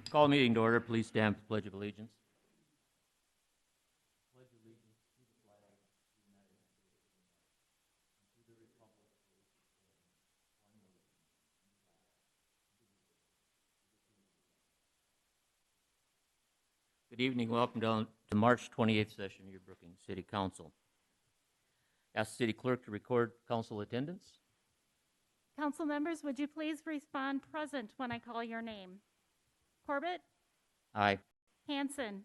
Call meeting to order. Please stand for the Pledge of Allegiance. Good evening. Welcome to the March 28th session of your Brookings City Council. Ask the City Clerk to record council attendance. Council members, would you please respond present when I call your name? Corbett? Aye. Hanson?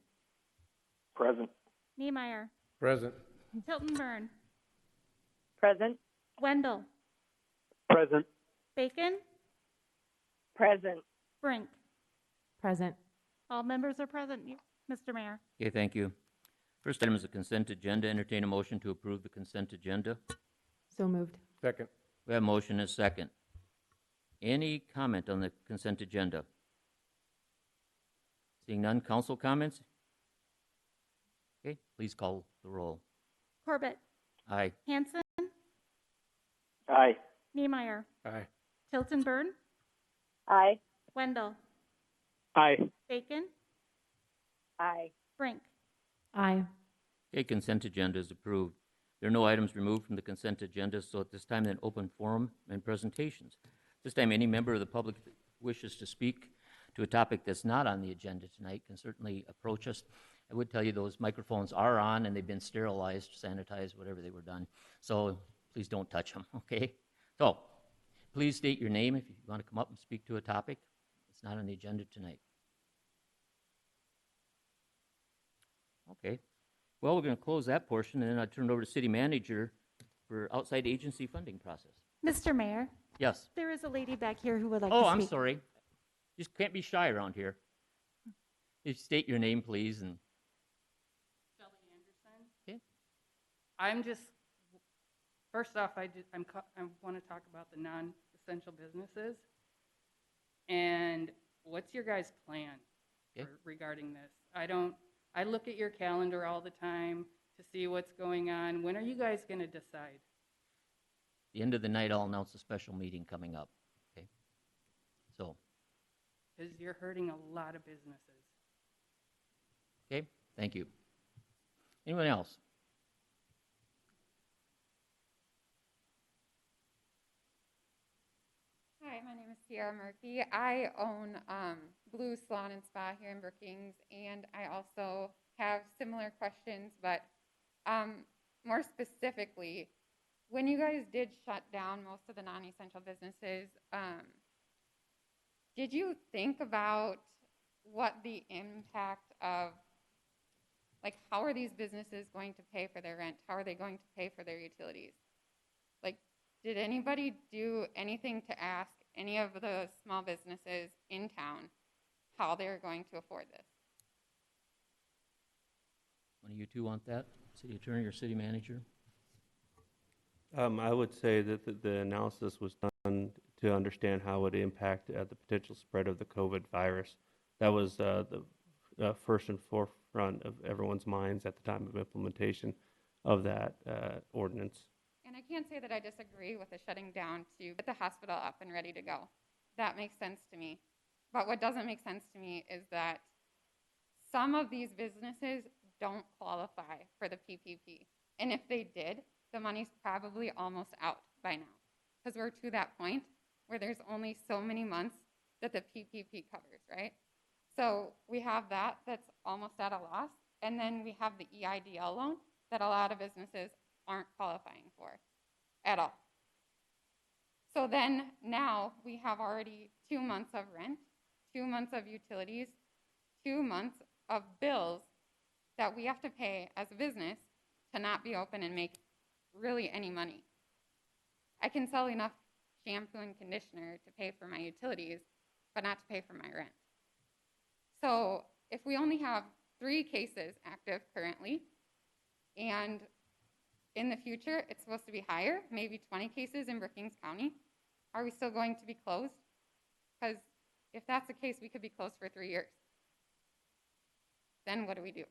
Present. Niemeyer? Present. Tilton Byrne? Present. Wendell? Present. Bacon? Present. Brink? Present. All members are present, Mr. Mayor. Okay, thank you. First item is the consent agenda. Entertain a motion to approve the consent agenda. So moved. Second. We have a motion and a second. Any comment on the consent agenda? Seeing none, council comments? Okay, please call the roll. Corbett? Aye. Hanson? Aye. Niemeyer? Aye. Tilton Byrne? Aye. Wendell? Aye. Bacon? Aye. Brink? Aye. Okay, consent agenda is approved. There are no items removed from the consent agenda, so at this time, then open forum and presentations. This time, any member of the public that wishes to speak to a topic that's not on the agenda tonight can certainly approach us. I would tell you those microphones are on and they've been sterilized, sanitized, whatever they were done. So please don't touch them, okay? So please state your name if you want to come up and speak to a topic. It's not on the agenda tonight. Okay. Well, we're going to close that portion, and then I'll turn it over to City Manager for outside agency funding process. Mr. Mayor, Yes. there is a lady back here who would like to Oh, speak. I'm sorry. Just can't be shy around here. You state your name, please, and Shelley Anderson. Okay. I'm just, first off, I want to talk about the non-essential businesses. And what's your guys' plan regarding this? I look at your calendar all the time to see what's going on. When are you guys going to decide? the end of the night, I'll announce a special meeting coming up. Okay. So, Because you're hurting a lot of businesses. okay, thank you. Anyone else? Hi, my name is Sierra Murphy. I own Blue Salon and Spa here in Brookings, and I also have similar questions, but more specifically, when you guys did shut down most of the non-essential businesses, did you think about what the impact of, like, how are these businesses going to pay for their rent? How are they going to pay for their utilities? Like, did anybody do anything to ask any of the small businesses in town how they're going to afford this? One of you two want that? City Attorney or City Manager? I would say that the analysis was done to understand how it would impact the potential spread of the COVID virus. That was the first and forefront of everyone's minds at the time of implementation of that ordinance. And I can't say that I disagree with the shutting down to get the hospital up and ready to go. That makes sense to me. But what doesn't make sense to me is that some of these businesses don't qualify for the PPP. And if they did, the money's probably almost out by now. Because we're to that point where there's only so many months that the PPP covers, right? So we have that's almost at a loss. And then we have the EIDL loan that a lot of businesses aren't qualifying for at all. So then now we have already 2 months of rent, 2 months of utilities, 2 months of bills that we have to pay as a business to not be open and make really any money. I can sell enough shampoo and conditioner to pay for my utilities, but not to pay for my rent. So if we only have 3 cases active currently, and in the future it's supposed to be higher, maybe 20 cases in Brookings County, are we still going to be closed? Because if that's the case, we could be closed for 3 years. Then what do we do?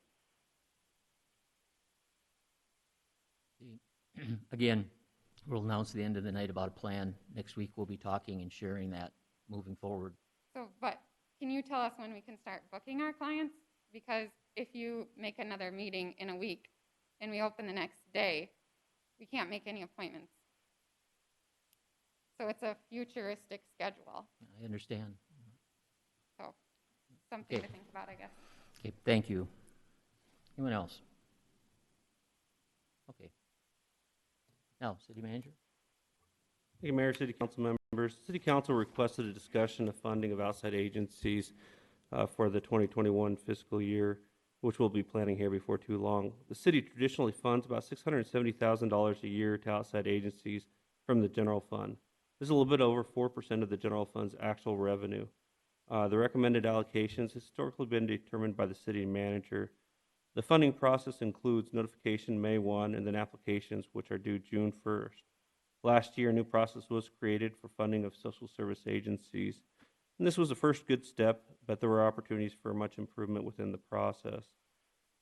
Again, we'll announce at the end of the night about a plan. Next week we'll be talking and sharing that moving forward. So, but can you tell us when we can start booking our clients? Because if you make another meeting in a week and we open the next day, we can't make any appointments. So it's a futuristic schedule. I understand. So something Okay. to think about, I guess. Okay, thank you. Anyone else? Okay. Now, City Manager? Thank you, Mayor, City Council members. City Council requested a discussion of funding of outside agencies for the 2021 fiscal year, which we'll be planning here before too long. The city traditionally funds about $670,000 a year to outside agencies from the general fund. This is a little bit over 4% of the general fund's actual revenue. The recommended allocations has historically been determined by the city manager. The funding process includes notification May 1 and then applications which are due June 1st. Last year, a new process was created for funding of social service agencies. And this was the first good step, but there were opportunities for much improvement within the process.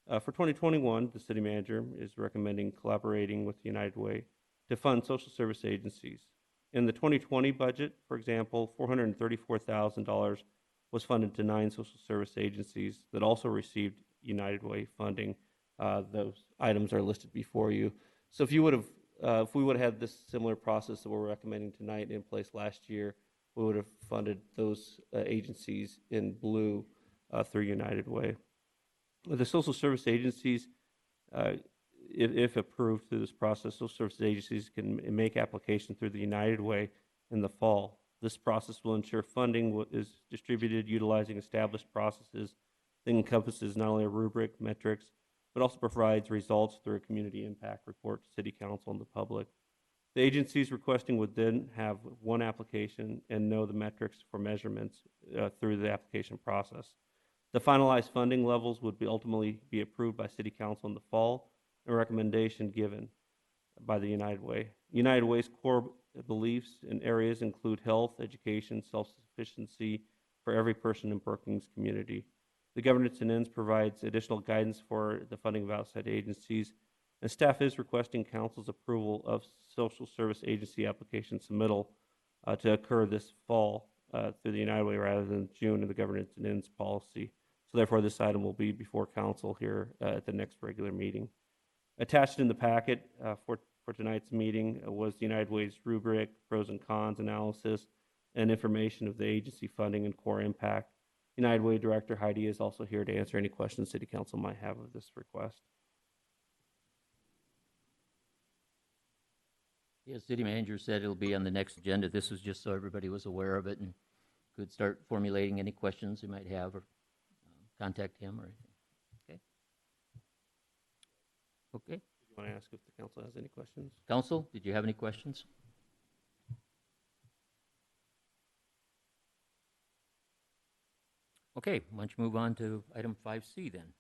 For 2021, the city manager is recommending collaborating with United Way to fund social service agencies. In the 2020 budget, for example, $434,000 was funded to 9 social service agencies that also received United Way funding. Those items are listed before you. So if we would have had this similar process that we're recommending tonight in place last year, we would have funded those agencies in blue through United Way. The social service agencies, if approved through this process, social service agencies can make application through the United Way in the fall. This process will ensure funding is distributed utilizing established processes that encompasses not only a rubric, metrics, but also provides results through a community impact report to City Council and the public. The agencies requesting would then have one application and know the metrics for measurements through the application process. The finalized funding levels would ultimately be approved by City Council in the fall, and a recommendation given by the United Way. United Way's core beliefs and areas include health, education, self-sufficiency for every person in Brookings community. The governance and ends provides additional guidance for the funding of outside agencies, and staff is requesting council's approval of social service agency application submittal to occur this fall through the United Way rather than June in the governance and ends policy. So therefore, this item will be before council here at the next regular meeting. Attached in the packet for tonight's meeting was the United Way's rubric, pros and cons analysis, and information of the agency funding and core impact. United Way Director Heidi is also here to answer any questions City Council might have of this request. Yeah, City Manager said it'll be on the next agenda. This was just so everybody was aware of it and could start formulating any questions they might have or contact him or anything. Okay. Okay. Do you want to ask if the council has any questions? Council, did you have any questions? Okay, why don't you move on to item 5C then?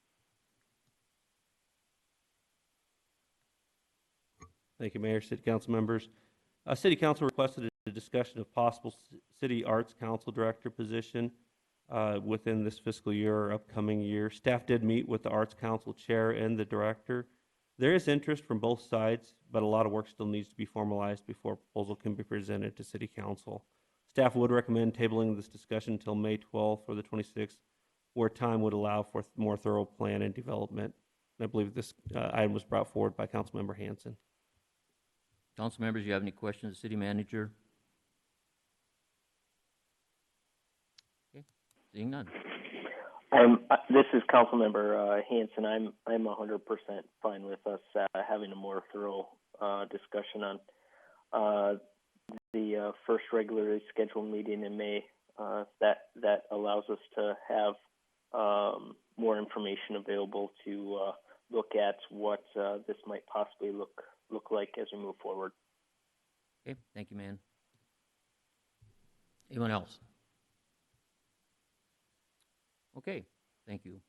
Thank you, Mayor, City Council members. City Council requested a discussion of possible City Arts Council Director position within this fiscal year or upcoming year. Staff did meet with the Arts Council Chair and the Director. There is interest from both sides, but a lot of work still needs to be formalized before a proposal can be presented to City Council. Staff would recommend tabling this discussion until May 12th or the 26th, where time would allow for more thorough plan and development. And I believe this item was brought forward by Councilmember Hanson. Council members, you have any questions of the City Manager? Okay, seeing none. This is Councilmember Hanson. I'm 100% fine with us having a more thorough discussion on the first regularly scheduled meeting in May. That allows us to have more information available to look at what this might possibly look like as we move forward. Okay, thank you, man. Anyone else? Okay, thank you.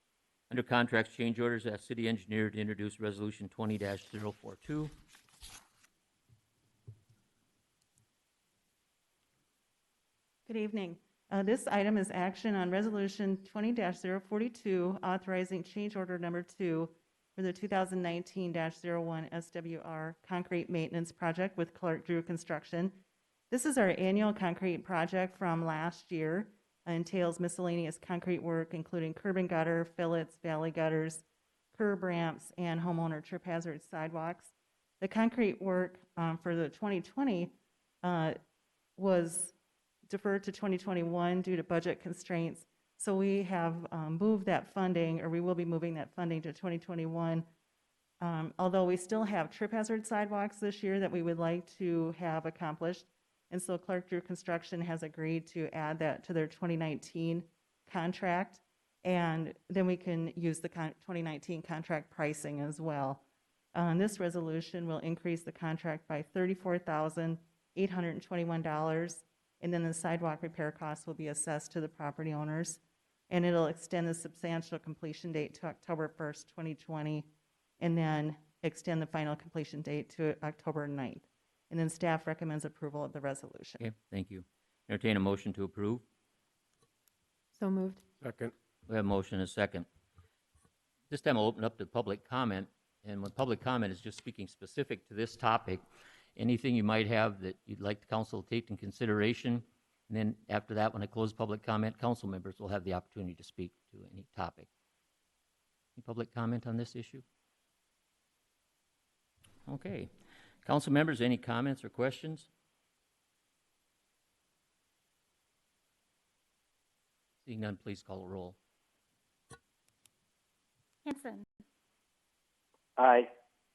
Under contracts change orders, ask city engineer to introduce resolution 20-042. Good evening. This item is action on resolution 20-042, authorizing change order number 2 for the 2019-01 SWR concrete maintenance project with Clark Drew Construction. This is our annual concrete project from last year. entails miscellaneous concrete work, including curb and gutter, fillets, valley gutters, curb ramps, and homeowner trip hazard sidewalks. The concrete work for the 2020 was deferred to 2021 due to budget constraints. So we have moved that funding, or we will be moving that funding to 2021. Although we still have trip hazard sidewalks this year that we would like to have accomplished. And so Clark Drew Construction has agreed to add that to their 2019 contract. And then we can use the 2019 contract pricing as well. This resolution will increase the contract by $34,821. And then the sidewalk repair costs will be assessed to the property owners. And it'll extend the substantial completion date to October 1st, 2020, and then extend the final completion date to October 9th. And then staff recommends approval of the resolution. Okay, thank you. Entertain a motion to approve. So moved. Second. We have a motion and a second. This time I'll open up to public comment, and when public comment is just speaking specific to this topic, anything you might have that you'd like the council to take in consideration, and then after that, when I close public comment, council members will have the opportunity to speak to any topic. Any public comment on this issue? Okay. Council members, any comments or questions? Seeing none, please call a roll. Hanson, Aye.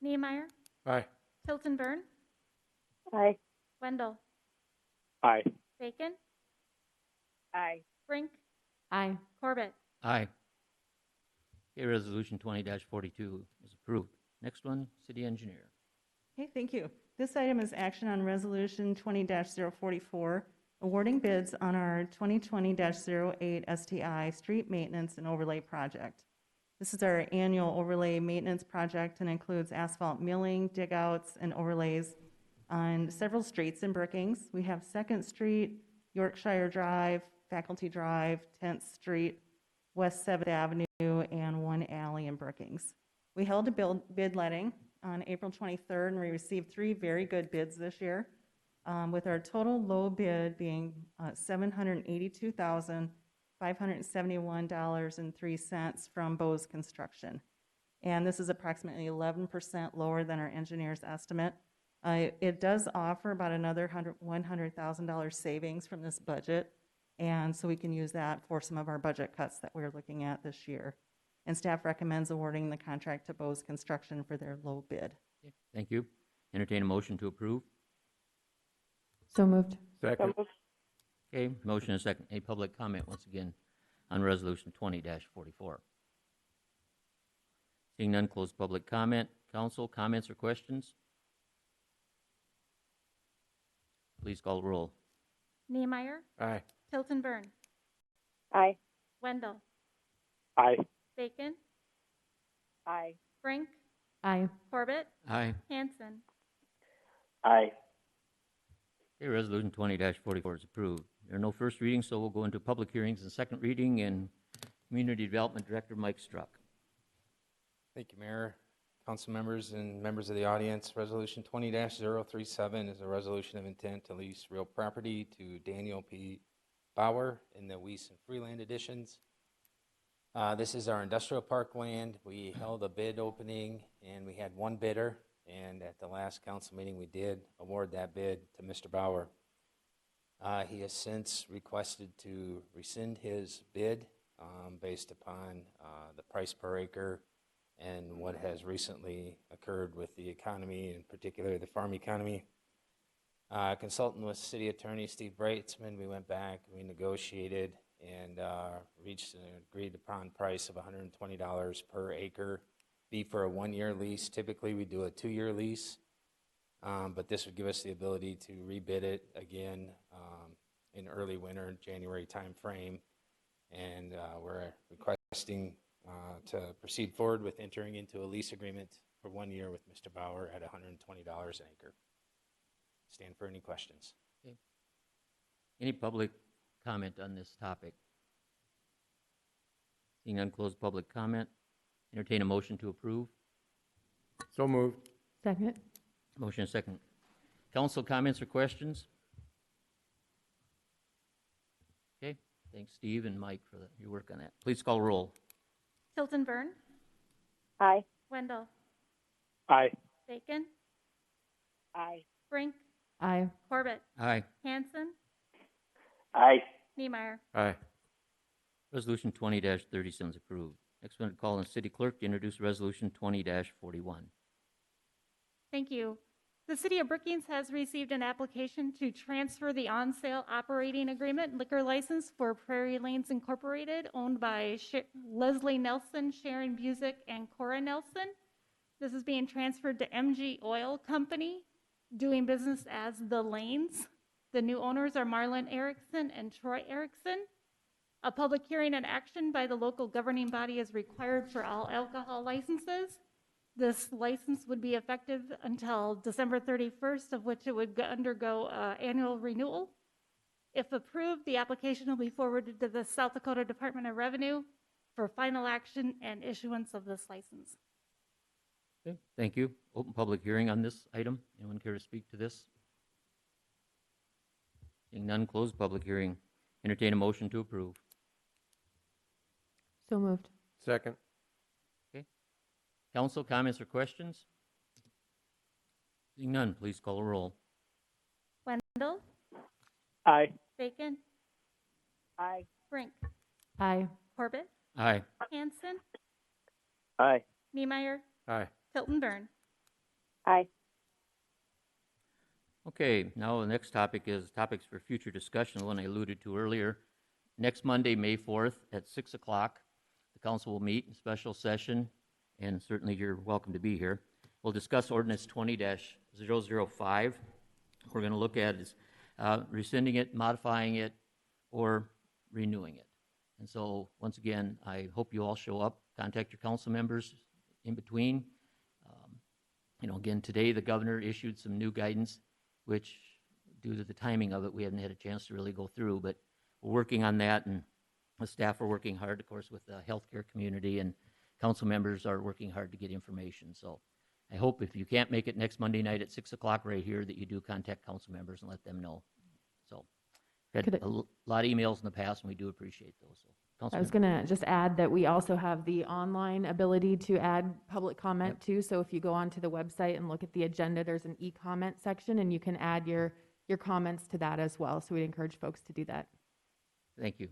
Niemeyer, Aye. Tilton Burn, Aye. Wendell, Aye. Bacon, Aye. Brink, Aye. Corbett. Aye. Okay, resolution 20-42 is approved. Next one, city engineer. Okay, thank you. This item is action on resolution 20-044, awarding bids on our 2020-08 STI street maintenance and overlay project. This is our annual overlay maintenance project and includes asphalt milling, dig-outs, and overlays on several streets in Brookings. We have 2nd Street, Yorkshire Drive, Faculty Drive, 10th Street, West 7th Avenue, and one alley in Brookings. We held a bid letting on April 23rd, and we received 3 very good bids this year, with our total low bid being $782,571.03 from Bose Construction. And this is approximately 11% lower than our engineer's estimate. It does offer about another $100,000 savings from this budget, and so we can use that for some of our budget cuts that we're looking at this year. And staff recommends awarding the contract to Bose Construction for their low bid. Okay, thank you. Entertain a motion to approve. So moved. Second. Okay, motion and a second. Any public comment once again on resolution 20-44? Seeing none, close public comment. Council, comments or questions? Please call the roll. Niemeyer, Aye. Tilton Burn, Aye. Wendell, Aye. Bacon, Aye. Brink, Aye. Corbett, Aye. Hanson. Aye. Okay, resolution 20-44 is approved. There are no first readings, so we'll go into public hearings and second reading, and Community Development Director Mike Struck. Thank you, Mayor, council members, and members of the audience. Resolution 20-037 is a resolution of intent to lease real property to Daniel P. Bauer in the Lease and Freeland editions. This is our industrial park land. We held a bid opening, and we had one bidder, and at the last council meeting, we did award that bid to Mr. Bauer. He has since requested to rescind his bid based upon the price per acre and what has recently occurred with the economy, in particular the farm economy. Consulting with City Attorney Steve Breitzman, we went back, we negotiated, and reached an agreed upon price of $120 per acre, be for a 1-year lease. Typically, we do a 2-year lease, but this would give us the ability to rebid it again in early winter, January time frame, and we're requesting to proceed forward with entering into a lease agreement for 1 year with Mr. Bauer at $120 an acre. Stand for any questions. Okay. Any public comment on this topic? Seeing none, close public comment. Entertain a motion to approve. So moved. Second. Motion and second. Council, comments or questions? Okay. Thanks, Steve and Mike, for your work on that. Please call roll. Tilton Burn, Aye. Wendell, Aye. Bacon, Aye. Brink, Aye. Corbett, Aye. Hanson, Aye. Niemeyer. Aye. Resolution 20-37 is approved. Next one, call on City Clerk to introduce Resolution 20-41. Thank you. The City of Brookings has received an application to transfer the on-sale operating agreement liquor license for Prairie Lanes Incorporated, owned by Leslie Nelson, Sharon Busick, and Cora Nelson. This is being transferred to MG Oil Company, doing business as The Lanes. The new owners are Marlon Erickson and Troy Erickson. A public hearing and action by the local governing body is required for all alcohol licenses. This license would be effective until December 31st, of which it would undergo annual renewal. If approved, the application will be forwarded to the South Dakota Department of Revenue for final action and issuance of this license. Okay, thank you. Open public hearing on this item. Anyone care to speak to this? Seeing none, close public hearing. Entertain a motion to approve. So moved. Second. Council, comments or questions? Seeing none, please call a roll. Wendell, Aye. Bacon, Aye. Brink, Aye. Corbett, Aye. Hanson, Aye. Niemeyer, Aye. Tilton Burn. Aye. Okay, now the next topic is topics for future discussion, the one I alluded to earlier. Next Monday, May 4th at 6 o'clock, the council will meet in special session, and certainly you're welcome to be here. We'll discuss ordinance 20-005. We're going to look at is rescinding it, modifying it, or renewing it. And so, once again, I hope you all show up. Contact your council members in between. Again, today the governor issued some new guidance, which, due to the timing of it, we haven't had a chance to really go through. But we're working on that, and the staff are working hard, of course, with the healthcare community, and council members are working hard to get information. So I hope if you can't make it next Monday night at 6 o'clock right here, that you do contact council members and let them know. So we've had a lot of emails in the past, and we do appreciate those. So, I was going to just add that we also have the online ability to add public comment too. So if you go onto the website and look at the agenda, there's an e-comment section, and you can add your comments to that as well. So we'd encourage folks to do that. Thank you.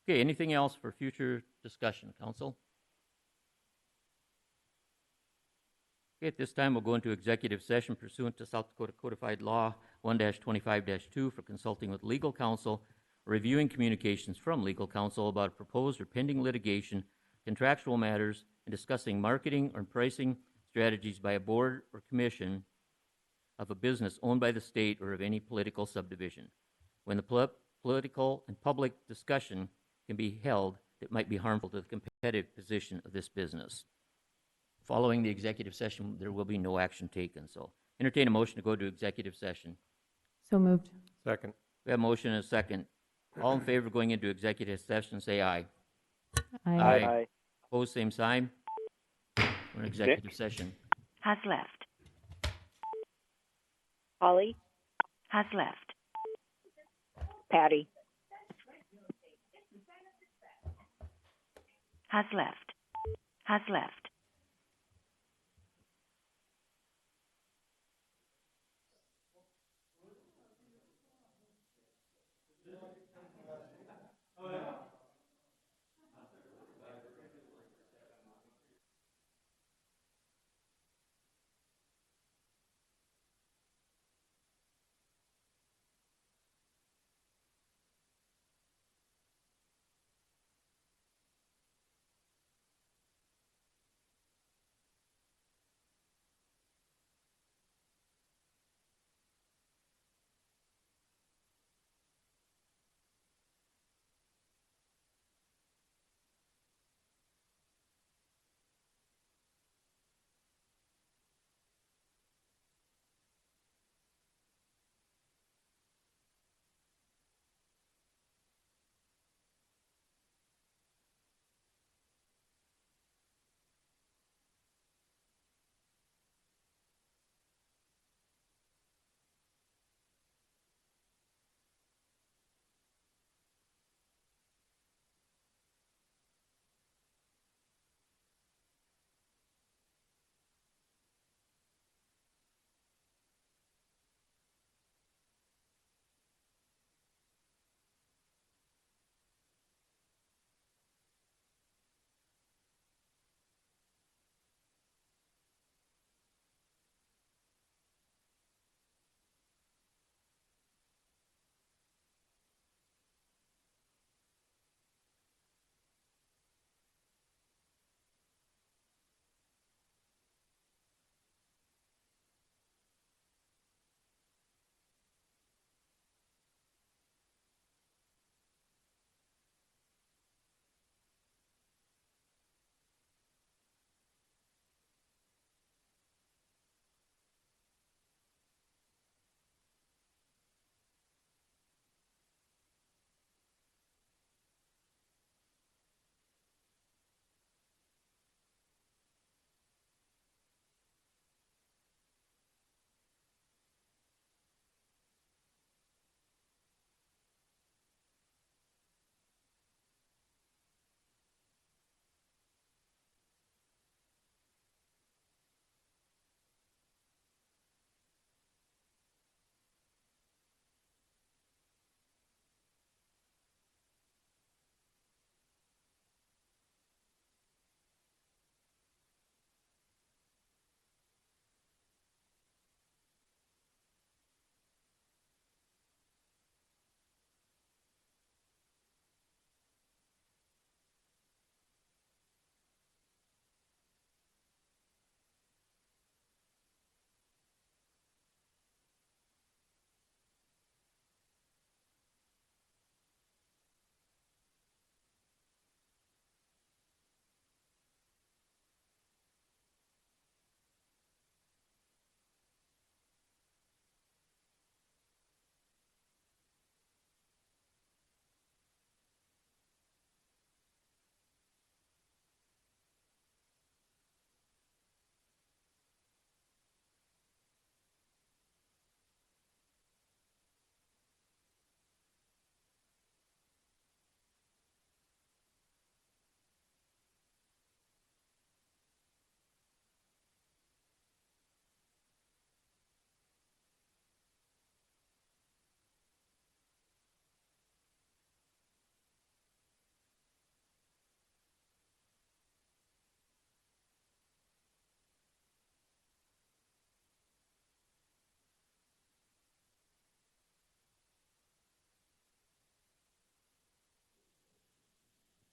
Okay, anything else for future discussion, council? Okay, at this time, we'll go into executive session pursuant to South Dakota Codified Law 1-25-2 for consulting with legal counsel, reviewing communications from legal counsel about proposed or pending litigation, contractual matters, and discussing marketing or pricing strategies by a board or commission of a business owned by the state or of any political subdivision. When the political and public discussion can be held that might be harmful to the competitive position of this business. Following the executive session, there will be no action taken. So entertain a motion to go to executive session. So moved. Second. We have a motion and a second. All in favor of going into executive session, say aye. Aye. Aye. Opposed, same sign. We're in executive session. Has left. Holly. Has left. Patty. Has left. Has left.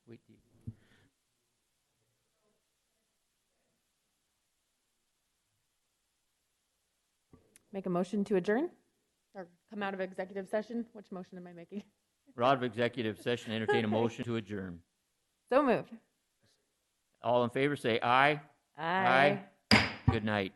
Wait. Make a motion to adjourn? Or come out of executive session? Which motion am I making? We're out of executive session. Entertain a motion to adjourn. So moved. All in favor, say aye. Aye. Good night.